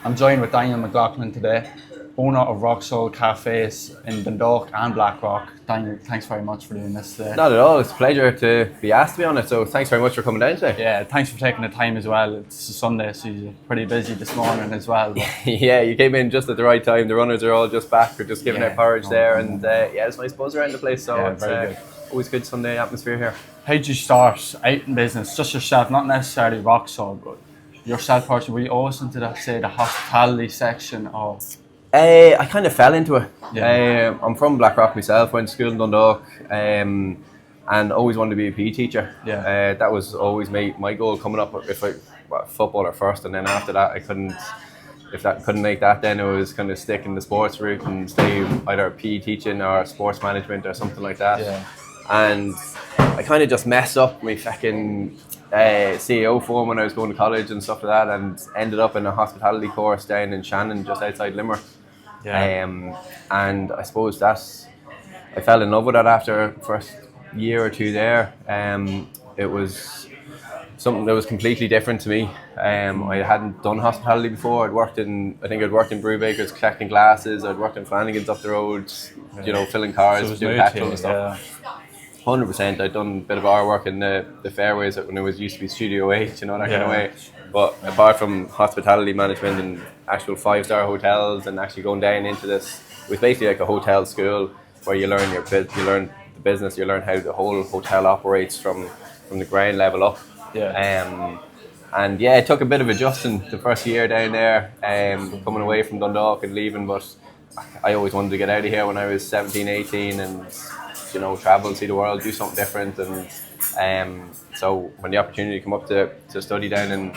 I'm joined with Daniel McLoughlin today, owner of Rocksalt Cafes in Dundalk and Blackrock. Daniel, thanks very much for doing this today. Not at all. It's a pleasure to be asked to be on it. So thanks very much for coming down today. Yeah, thanks for taking the time as well. It's a Sunday, so you're pretty busy this morning as well. But Yeah, you came in just at the right time. The runners are all just back. We're just giving out porridge there, and there's nice buzz around the place. So Yeah, it's very good. always good Sunday atmosphere here. how did you start out in business? Just yourself, not necessarily Rocksalt, but yourself personally. Were you always into that, say, the hospitality section or? I kind of fell into it. Yeah. I'm from Blackrock myself. Went to school in Dundalk, and always wanted to be a PE teacher. Yeah. That was always my goal coming up. If I footballer first, and then after that I couldn't. If I couldn't make that, then it was kind of stick in the sports route and stay either PE teaching or sports management or something like that. Yeah. And I kind of just messed up my fucking CEO form when I was going to college and stuff like that, and ended up in a hospitality course down in Shannon, just outside Limerick. Yeah. And I suppose I fell in love with it after the first year or two there. It was something that was completely different to me. I hadn't done hospitality before. I'd worked in Brewbakers collecting glasses. I'd worked in Flanagan's up the road, filling cars, So it was doing new to petrol you, and stuff. yeah. 100%. I'd done a bit of our work in the fairways when it used to be Studio 8, that kind Yeah. of way. But apart from hospitality management and actual 5-star hotels and actually going down into this, it was basically like a hotel school where you learn you learn the business, you learn how the whole hotel operates from the ground level up. Yeah. And yeah, it took a bit of adjusting the first year down there, coming away from Dundalk and leaving, but I always wanted to get out of here when I was 17, 18 and travel, see the world, do something different. And so when the opportunity came up to study down in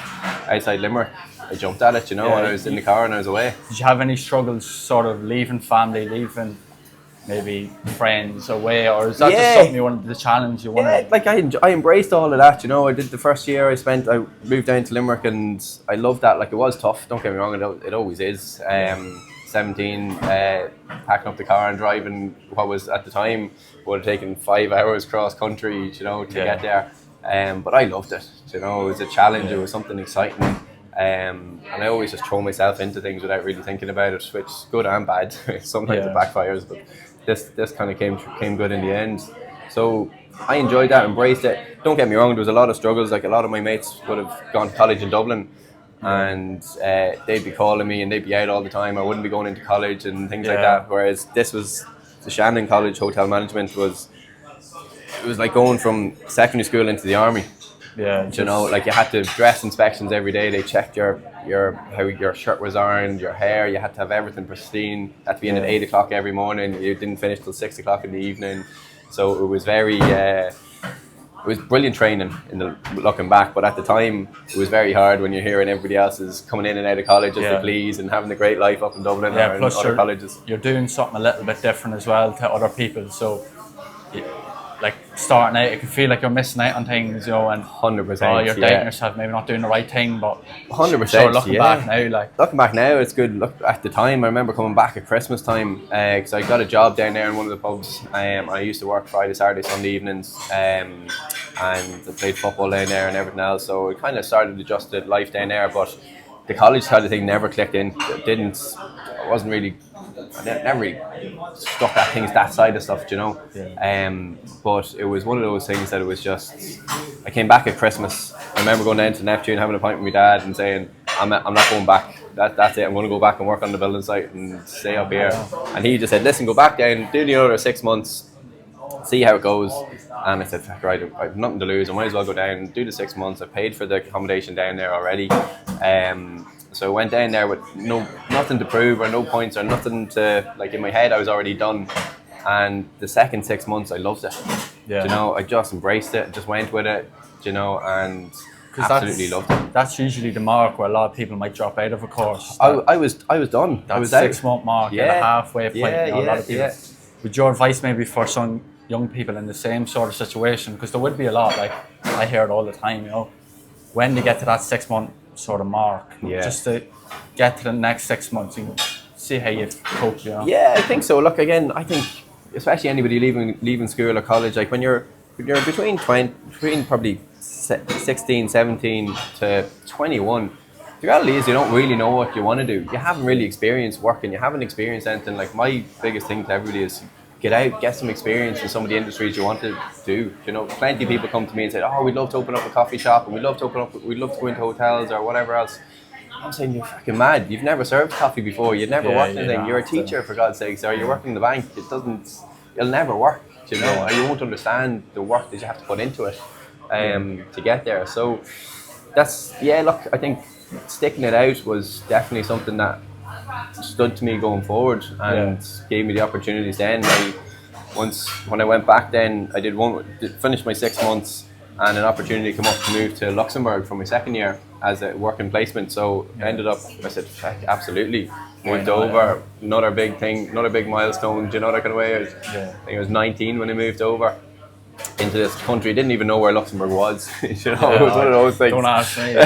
outside Limerick, I jumped at it, and I was in the car and I was away. Did you have any struggles sort of leaving family, leaving maybe friends away, or is that just something you wanted, the challenge you wanted? Yeah, like I embraced all of that, I did the first year I moved down to Limerick and I loved that. Like, it was tough, don't get me wrong, it always is. 17, packing up the car and driving what was at the time would have taken 5 hours cross country, to get there. But I loved it, it was a challenge, it was something exciting. And I always just throw myself into things without really thinking about it, which is good and bad. Sometimes it backfires, but this kind of came good in the end. So I enjoyed that, embraced it. Don't get me wrong, there was a lot of struggles. Like, a lot of my mates would have gone to college in Dublin, and they'd be calling me and they'd be out all the time. I wouldn't be going into college and things like that. Whereas this was the Shannon College Hotel Management it was like going from secondary school into the army. Yeah, Like, you had to dress inspections every day. They checked how your shirt was ironed, your hair. You had to have everything pristine. Had to be in at 8 o'clock every morning. You didn't finish till 6 o'clock in the evening. So it was very. It was brilliant training looking back, but at the time it was very hard when you're hearing everybody else is coming in and out of college as they please and having a great life up in Dublin or in other colleges. You're doing something a little bit different as well to other people, so like starting out, it can feel like you're missing out on things, and 100%. you're doubting yourself, maybe not doing the right thing, but 100%. sure, looking back now, it's good. Look, at the time, I remember coming back at Christmas time because I got a job down there in one of the pubs. I used to work Friday, Saturday, Sunday evenings, and I played football down there and everything else. So it kind of started adjusted life down there, but the college side of thing never clicked in. I wasn't really. I never really stuck at things that side of stuff, but it was one of those things that it was just. I came back at Christmas. I remember going down to Neptune, having a pint with my dad, and saying, "I'm not going back. That's it. I'm going to go back and work on the building site and stay up here." And he just said, "Listen, go back down, do the other 6 months, see how it goes." And I said, "Right, I've nothing to lose. I might as well go down and do the 6 months. I paid for the accommodation down there already." So I went down there with nothing to prove or no points or nothing to, like, in my head I was already done. And the second 6 months I loved it. I just embraced it, just went with it, and absolutely loved it. That's usually the mark where a lot of people might drop out of a course. I was done. That I was 6 month mark, a halfway point. A lot of people. Would your advice maybe for some young people in the same sort of situation, because there would be a lot, like I hear it all the time, when they get to that 6 month sort of mark, just to get to the next 6 months and see how you cope, Yeah, I think so. Look, again, I think especially anybody leaving school or college, like when you're between probably 16, 17 to 21, The reality is you don't really know what you want to do. You haven't really experienced working. You haven't experienced anything. Like my biggest thing to everybody is get out, get some experience in some of the industries you want to do. You know, plenty of people come to me and say, "Oh, we'd love to open up a coffee shop, and we'd love to go into hotels or whatever else." I'm saying you're fucking mad. You've never served coffee before. You've never worked anything. You're a teacher, for God's sakes, or you're working in the bank. It'll never work. You know, and you won't understand the work that you have to put into it to get there. So look, I think sticking it out was definitely something that stood to me going forward and gave me the opportunities then. When I went back then, I finished my 6 months and an opportunity came up to move to Luxembourg for my second year as a working placement. So I ended up, I said, heck, absolutely. Moved over, another big thing, another big milestone, you know, that kind of way. I think I was 19 when I moved over into this country. Didn't even know where Luxembourg was. You know, it was one of those things. Don't ask me.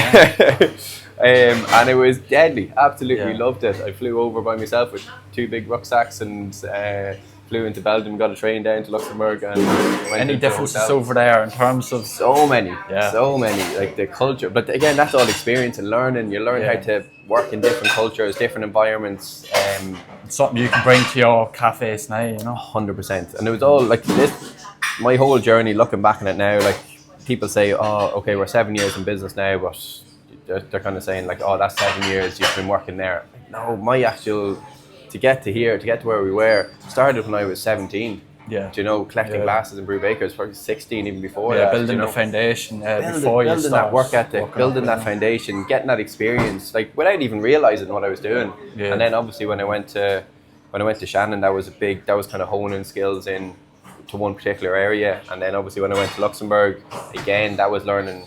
And it was deadly. Absolutely loved it. I flew over by myself with 2 big rucksacks and flew into Belgium, got a train down to Luxembourg, and went. Any differences over there in terms of so many, like the culture. But again, that's all experience and learning. You learn how to work in different cultures, different environments. Something you can bring to your cafes now, you know. 100%. And it was all like this. My whole journey, looking back on it now, like people say, "Oh, okay, we're 7 years in business now," but they're kind of saying like, "Oh, that's 7 years you've been working there." No, my actual to get to where we were started when I was 17. Do you know, collecting glasses in Brew Bakers, probably 16 even before that. Building the foundation before you start. Building that work ethic, building that foundation, getting that experience, like without even realising what I was doing. And then obviously when I went to Shannon, that was kind of honing skills in to one particular area. And then obviously when I went to Luxembourg, again, that was learning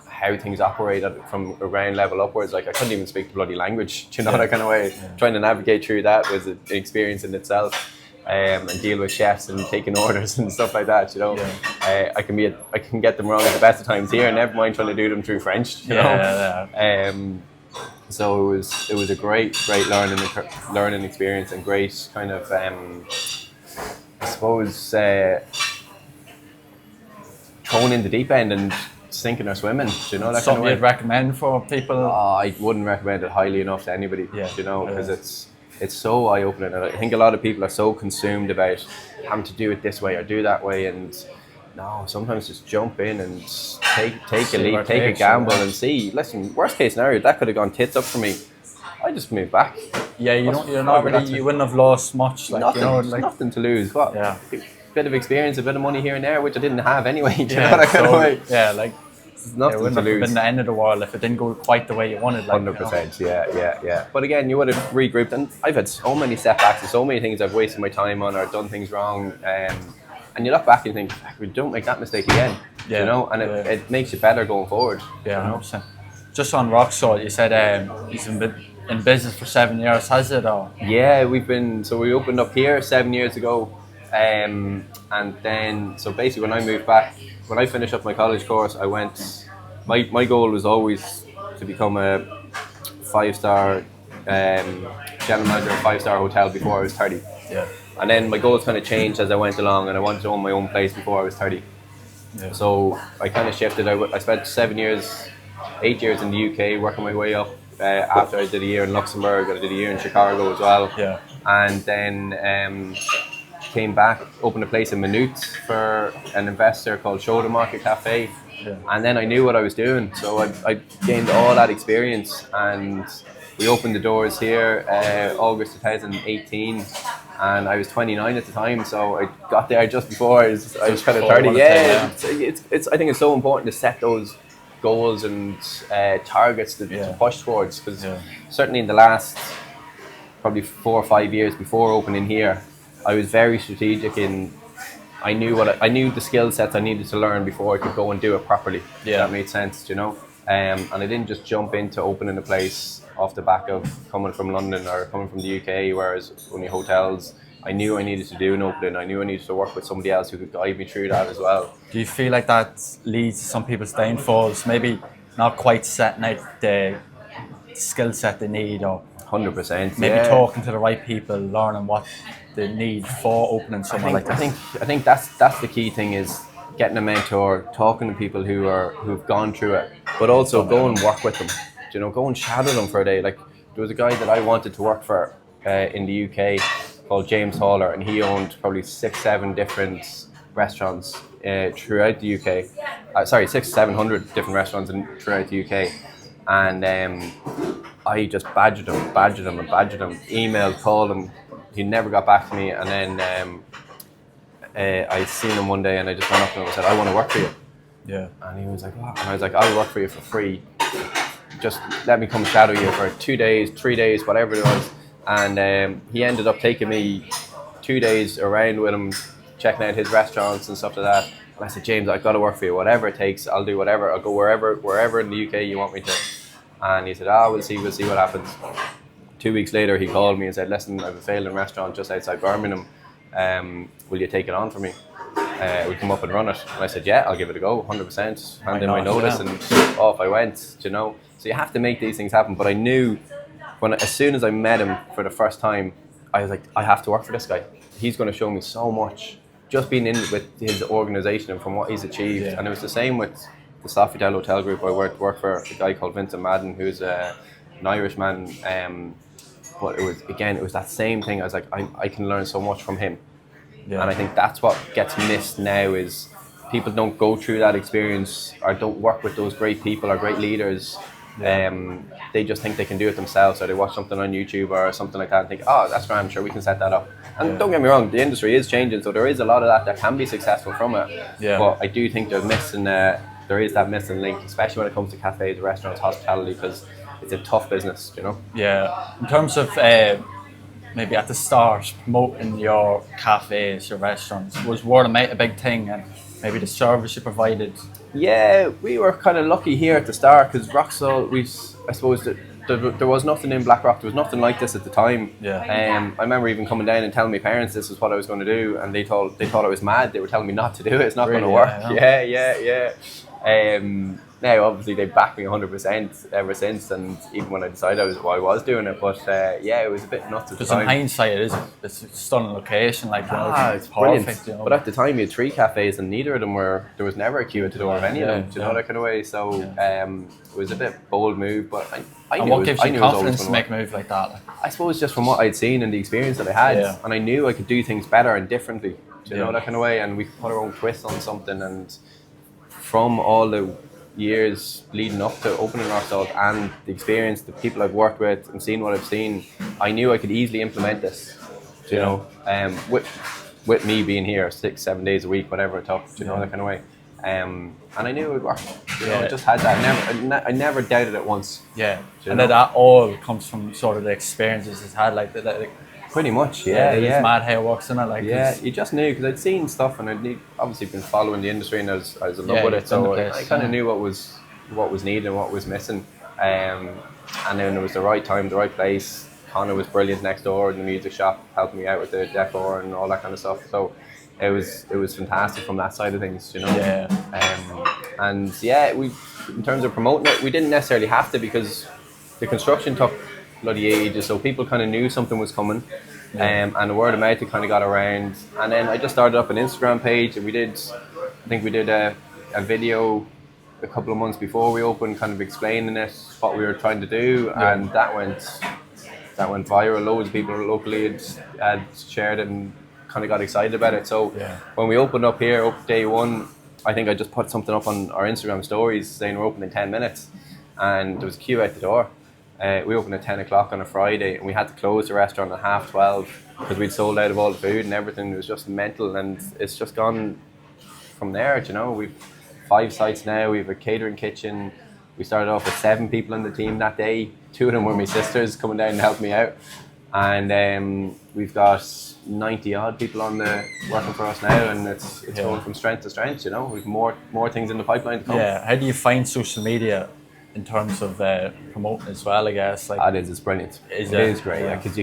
how things operate from a ground level upwards. Like I couldn't even speak the bloody language, you know, that kind of way. Trying to navigate through that was an experience in itself, and deal with chefs and taking orders and stuff like that, you know. I can get them wrong at the best of times here, never mind trying to do them through French, you know. So it was a great learning experience and great kind of I suppose thrown in the deep end and sinking or swimming, you know, that something kind of way. You'd recommend for people? I wouldn't recommend it highly enough to anybody, you know, because it's so eye-opening. And I think a lot of people are so consumed about having to do it this way or do that way, and no, sometimes just jump in and take a leap, take a gamble and see. Listen, worst case scenario, that could have gone tits up for me. I just moved back. Yeah, you wouldn't have lost much. Like, nothing, you know, like, nothing to lose. What? Yeah. Bit of experience, a bit of money here and there, which I didn't have anyway. Do you know that kind of way? Yeah, like nothing it wouldn't to have lose. been the end of the world if it didn't go quite the way you wanted. Like, 100%, yeah. But again, you would have regrouped, and I've had so many setbacks and so many things I've wasted my time on or done things wrong. And you look back and think, we don't make that mistake again. You know, and it makes you better going forward. Yeah, 100%. Just on Rocksalt, you said you've been in business for 7 years, has it? Or? Yeah, we opened up here 7 years ago. And then, so basically when I moved back, when I finished up my college course, I went, my goal was always to become a 5-star general manager of a 5-star hotel before I was 30. Yeah. And then my goals kind of changed as I went along, and I wanted to own my own place before I was 30. Yeah. So I kind of shifted. I spent 8 years in the UK working my way up. After I did a year in Luxembourg, I did a year in Chicago as well. Yeah. And then came back, opened a place in Maynooth for an investor called Rocksalt Café. Yeah. And then I knew what I was doing, so I gained all that experience, and we opened the doors here August 2018, and I was 29 at the time, so I got there just before I was kind of 30. It's I think it's so important to set those goals and targets to push towards, because certainly in the last probably 4 or 5 years before opening here, I was very strategic in. I knew the skill sets I needed to learn before I could go and do it properly. Yeah, that made sense, you know. And I didn't just jump into opening a place off the back of coming from London or coming from the UK, whereas only hotels. I knew I needed to do an opening. I knew I needed to work with somebody else who could guide me through that as well. Do you feel like that leads to some people's downfalls? Maybe not quite setting out the skill set they need, or 100%. Maybe talking to the right people, learning what they need for opening somewhere like this. I think that's the key thing, is getting a mentor, talking to people who've gone through it, but also go and work with them. You know, go and shadow them for a day. Like there was a guy that I wanted to work for in the UK called James Haller, and he owned probably 6-7 different restaurants throughout the UK. Sorry, 600-700 different restaurants throughout the UK, and I just badgered him, emailed, called him. He never got back to me, and then I seen him one day, and I just went up to him and said, "I want to work for you." Yeah. And he was like, "What?" And I was like, "I'll work for you for free. Just let me come shadow you for 2 days, 3 days, whatever it was." And he ended up taking me 2 days around with him, checking out his restaurants and stuff like that. And I said, "James, I've got to work for you. Whatever it takes, I'll do whatever. I'll go wherever in the UK you want me to." And he said, we'll see what happens." 2 weeks later, he called me and said, "Listen, I have a failing restaurant just outside Birmingham. Will you take it on for me? We'll come up and run it." And I said, "Yeah, I'll give it a go, 100%. Hand in my notice," and off I went, you know. So you have to make these things happen. But I knew as soon as I met him for the first time, I was like, I have to work for this guy. He's going to show me so much. Just being in with his organisation and from what he's achieved. Yeah. And it was the same with the Sofitel Hotel Group. I worked for a guy called Vincent Madden, who's an Irishman. But it was that same thing. I was like, I can learn so much from him. Yeah. And I think that's what gets missed now is people don't go through that experience or don't work with those great people or great leaders. Yeah. They just think they can do it themselves, or they watch something on YouTube or something like that and think, "Oh, that's grand, sure, we can set that up." And don't get me wrong, the industry is changing, so there is a lot of that can be successful from it. Yeah. But I do think there is that missing link, especially when it comes to cafes, restaurants, hospitality, because it's a tough business, you know. Yeah. In terms of maybe at the start promoting your cafes, your restaurants, was word of mouth a big thing, and maybe the service you provided? Yeah, we were kind of lucky here at the start because Rocksalt, I suppose that there was nothing in Blackrock. There was nothing like this at the time. Yeah. I remember even coming down and telling my parents this was what I was going to do, and they thought I was mad. They were telling me not to do it. It's not going to work. Yeah. Now, obviously, they backed me 100% ever since, and even when I decided I was doing it. But it was a bit nuts at the time. Because in hindsight, it's a stunning location. Like, it's brilliant. Perfect, you know? But at the time, you had 3 cafes, and neither of them there was never a queue at the door of any of them. Do you know that kind of way? So it was a bit bold move, but I knew. And what gives you confidence to make a move like that? I suppose just from what I'd seen and the experience that I had, and I knew I could do things better and differently. Do you know that kind of way? And we could put our own twist on something, and from all the years leading up to opening Rocksalt and the experience, the people I've worked with and seen what I've seen, I knew I could easily implement this. You know, with me being here 6-7 days a week, whatever it took, you know, that kind of way. And I knew it would work. You know, I just had that. I never doubted it once. Yeah, and that all comes from sort of the experiences it's had, like pretty much, It's mad how it works, isn't it? Like, you just knew, because I'd seen stuff and I'd obviously been following the industry, and I was in love with it, so I kind of knew what was needed and what was missing. And then it was the right time, the right place. Connor was brilliant next door in the music shop, helping me out with the decor and all that kind of stuff. So it was fantastic from that side of things, you know. We, in terms of promoting it, we didn't necessarily have to, because the construction took bloody ages, so people kind of knew something was coming, and the word of mouth kind of got around. And then I just started up an Instagram page, and I think we did a video a couple of months before we opened, kind of explaining it, what we were trying to do, and that went viral. Loads of people locally had shared it and kind of got excited about it. So when we opened up here, day one, I think I just put something up on our Instagram stories saying we're open in 10 minutes, and there was a queue out the door. We opened at 10 o'clock on a Friday, and we had to close the restaurant at 12:30 because we'd sold out of all the food and everything. It was just mental, and it's just gone from there. You know, we've 5 sites now. We have a catering kitchen. We started off with 7 people in the team that day. 2 of them were my sisters coming down and helping me out, and we've got 90 odd people working for us now, and it's going from strength to strength. You know, we've more things in the pipeline to come. Yeah. How do you find social media in terms of promoting as well, I guess? Like, it's brilliant. It is great, because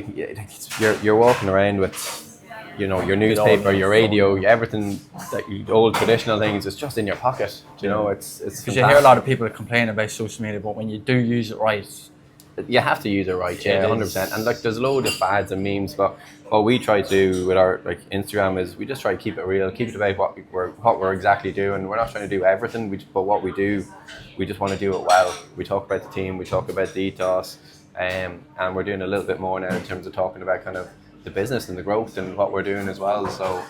you're walking around with, you know, your newspaper, your radio, everything, that old traditional things. It's just in your pocket. You know, it's because you hear a lot of people complain about social media, but when you do use it right, You have to use it right, yeah, 100%. And like, there's a load of fads and memes, but what we try to do with our like Instagram is we just try to keep it real, keep it about what we're exactly doing. We're not trying to do everything, but what we do, we just want to do it well. We talk about the team, we talk about the ethos, and we're doing a little bit more now in terms of talking about kind of the business and the growth and what we're doing as well. So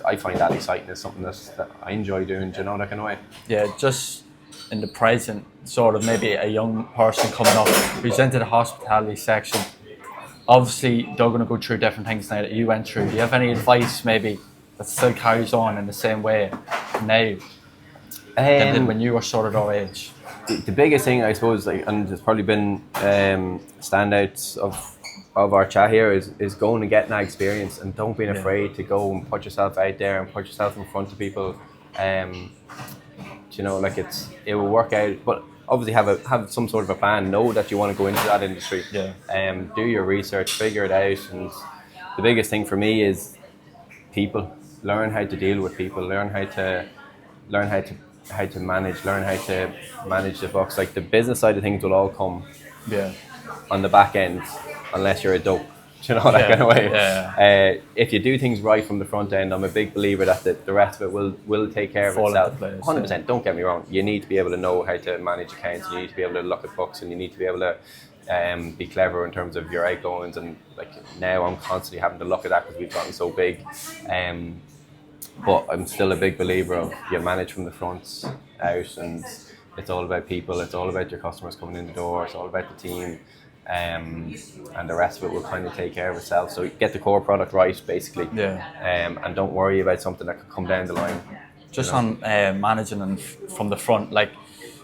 I find that exciting. It's something that I enjoy doing, do you know, that kind of way. Yeah, just in the present, sort of maybe a young person coming up who's into the hospitality section, obviously they're going to go through different things now that you went through. Do you have any advice maybe that still carries on in the same way now than did when you were sort of our age? The biggest thing, I suppose, like, and there's probably been standouts of our chat here is going and getting that experience, and don't be afraid to go and put yourself out there and put yourself in front of people. You know, like it will work out, but obviously have some sort of a plan. Know that you want to go into that industry. Do your research, figure it out, and the biggest thing for me is people. Learn how to deal with people. Learn how to manage. Learn how to manage the books. Like, the business side of things will all come on the back end, unless you're a dope. You know, that kind of way. If you do things right from the front end, I'm a big believer that the rest of it will take care of itself. 100%. Don't get me wrong. You need to be able to know how to manage accounts. You need to be able to look at books, and you need to be able to be clever in terms of your outgoings. And like, now I'm constantly having to look at that because we've gotten so big. But I'm still a big believer of you manage from the front out, and it's all about people. It's all about your customers coming in the door. It's all about the team. And the rest of it will kind of take care of itself. So get the core product right, basically. And don't worry about something that could come down the line. Just on managing and from the front, like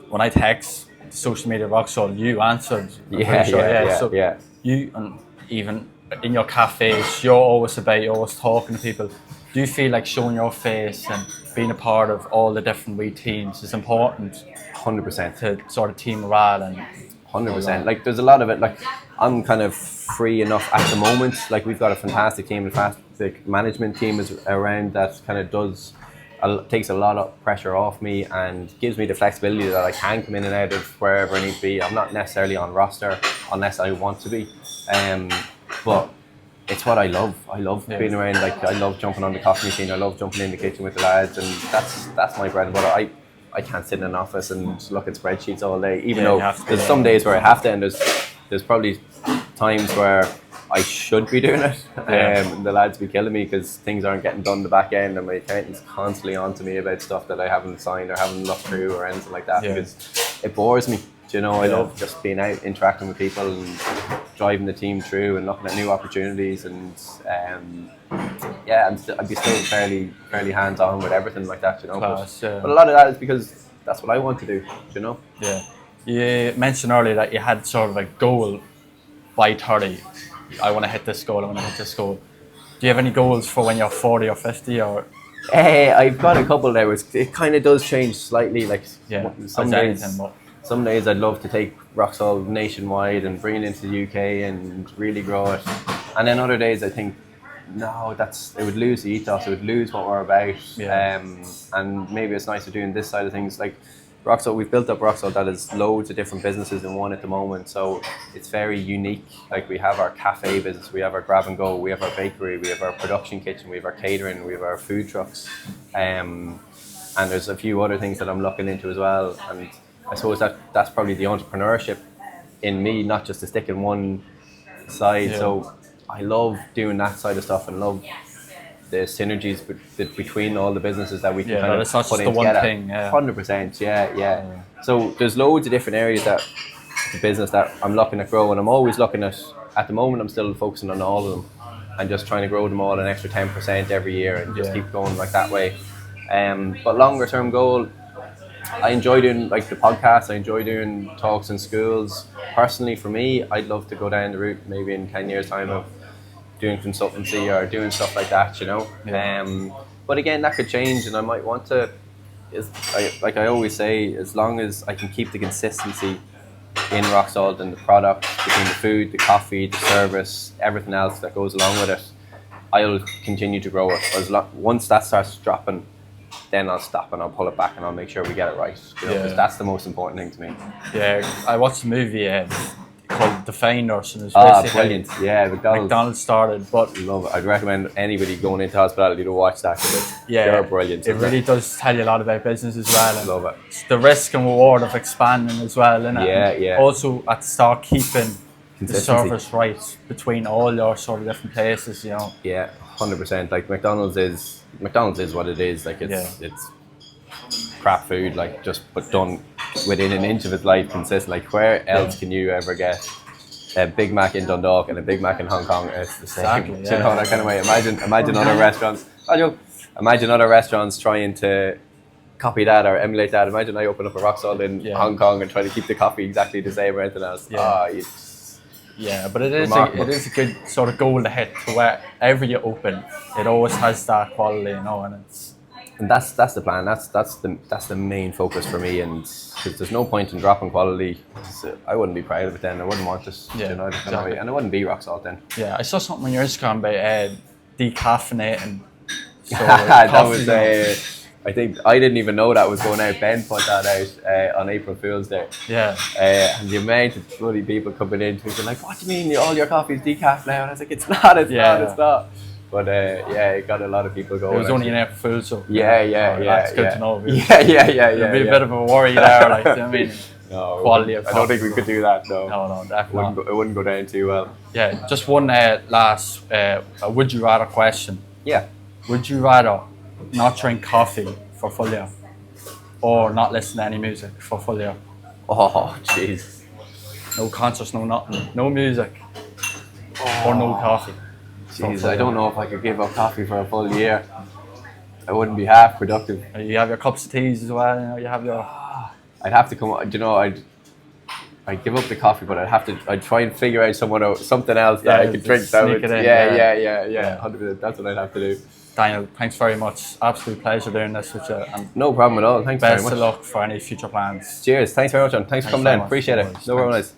when I text social media Rocksalt, you answered. Yeah. You, and even in your cafes, you're always talking to people. Do you feel like showing your face and being a part of all the different wee teams is important? 100%. To sort of team morale and 100%. Like, there's a lot of it. Like, I'm kind of free enough at the moment. Like, we've got a fantastic team, a fantastic management team is around that kind of takes a lot of pressure off me and gives me the flexibility that I can come in and out of wherever I need to be. I'm not necessarily on roster unless I want to be. But it's what I love. I love being around. Like, I love jumping on the coffee machine. I love jumping in the kitchen with the lads, and that's my bread and butter. I can't sit in an office and look at spreadsheets all day, even though there's some days where I have to, and there's probably times where I should be doing it. The lads be killing me because things aren't getting done the back end, and my accountant's constantly on to me about stuff that I haven't signed or haven't looked through or anything like that, because it bores me. You know, I love just being out, interacting with people and driving the team through and looking at new opportunities, and I'd be still fairly hands-on with everything like that, you know. But a lot of that is because that's what I want to do, you know. Yeah. You mentioned earlier that you had sort of a goal by 30. I want to hit this goal, I want to hit this goal. Do you have any goals for when you're 40 or 50 or? I've got a couple there. It kind of does change slightly. Like, some days I'd love to take Rocksalt nationwide and bring it into the UK and really grow it. And then other days I think, no, it would lose the ethos, it would lose what we're about. And maybe it's nicer doing this side of things. Like Rocksalt, we've built up Rocksalt that is loads of different businesses in one at the moment. So it's very unique. Like, we have our cafe business, we have our grab and go, we have our bakery, we have our production kitchen, we have our catering, we have our food trucks. And there's a few other things that I'm looking into as well. And I suppose that's probably the entrepreneurship in me, not just to stick in one side. So I love doing that side of stuff and love the synergies between all the businesses that we can kind of put in together. 100%, yeah. So there's loads of different areas that the business that I'm looking at grow, and I'm always looking at the moment I'm still focusing on all of them and just trying to grow them all an extra 10% every year and just keep going like that way. But longer term goal, I enjoy doing like the podcast, I enjoy doing talks in schools. Personally, for me, I'd love to go down the route maybe in 10 years time of doing consultancy or doing stuff like that, you know. But again, that could change, and I might want to, like I always say, as long as I can keep the consistency in Rocksalt and the product, between the food, the coffee, the service, everything else that goes along with it, I'll continue to grow it. Once that starts dropping, then I'll stop and I'll pull it back and I'll make sure we get it right. You know, because that's the most important thing to me. Yeah, I watched a movie called The Finders, and it's Ah, basically brilliant. Yeah, McDonald's started, but Love it. I'd recommend anybody going into hospitality to watch that, because they're brilliant. It really does tell you a lot about business as well. And love it. it's the risk and reward of expanding as well, isn't it? Yeah, And yeah. Also at the start, keeping the Consistency. service right between all your sort of different places, you know. Yeah, 100%. Like McDonald's is what it is. Like it's crap food, like but done within an inch of its life, consistent. Like where else can you ever get a Big Mac in Dundalk and a Big Mac in Hong Kong? It's the same. Exactly, Do you know that kind of way? Imagine other restaurants. Imagine other restaurants trying to copy that or emulate that. Imagine I open up a Rocksalt in Hong Kong and try to keep the coffee exactly the same or anything else. But it is a good sort of goal to hit, to wherever you open, it always has that quality, you know, and that's the plan. That's the main focus for me, and because there's no point in dropping quality. I wouldn't be proud of it then. I wouldn't want this, you know, exactly. And it wouldn't be Rocksalt then. Yeah, I saw something on your Instagram about decaffeinating. So that was I think I didn't even know that was going out. Ben put that out on April Fool's Day. Yeah. And the amount of bloody people coming in to me like, "What do you mean all your coffee is decaf now?" And I was like, "It's not. It's not." But it got a lot of people going. It was only an April Fool's, so that's good to know. Yeah. It'd be a bit of a worry there, like, I mean, no, quality of coffee. I don't think we could do that. No, definitely. It wouldn't go down too well. Yeah, just one last would you rather question. Yeah. Would you rather not drink coffee for full year, or not listen to any music for full year? Oh, jeez. No concerts, no nothing, no music, or no coffee. Jeez, I don't know if I could give up coffee for a full year. I wouldn't be half productive. You have your cups of teas as well. You know, you have your. I'd have to come. You know, I'd give up the coffee, but I'd try and figure out something else that I could drink. Sneak it in, yeah. 100%. That's what I'd have to do. Daniel, thanks very much. Absolute pleasure doing this with you. And no problem at all. Thanks very much. Best of luck for any future plans. Cheers. Thanks very much, John. Thanks for coming down. Appreciate it. No worries.